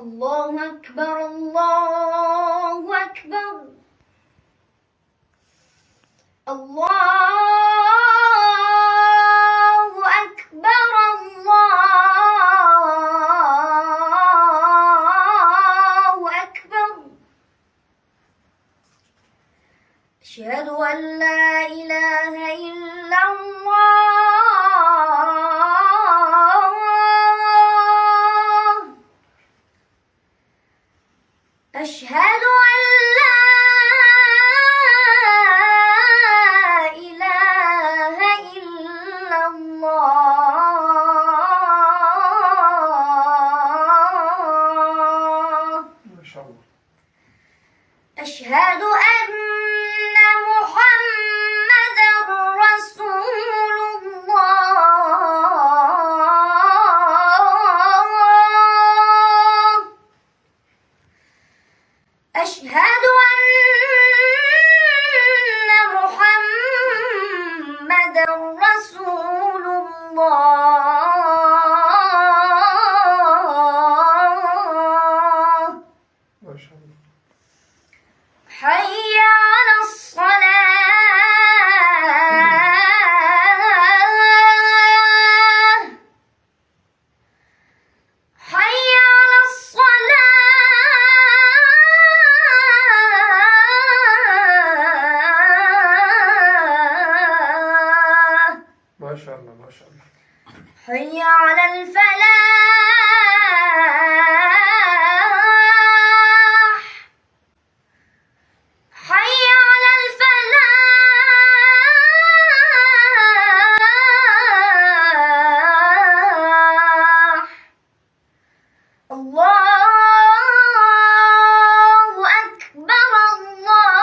الله أكبر الله أكبر الله أكبر الله أكبر. أشهد أن لا إله إلا الله. أشهد أن لا إله إلا الله. ما شاء الله. أشهد أن محمدًا رسول الله. أشهد أن محمدًا رسول الله. ما شاء الله. حي على الصلاة. حي على الصلاة. ما شاء الله. ما شاء الله. حي على الفلاح. حي على الفلاح. الله أكبر الله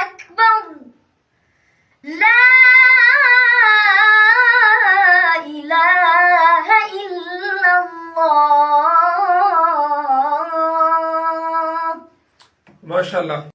أكبر. لا إله إلا الله. ما شاء الله.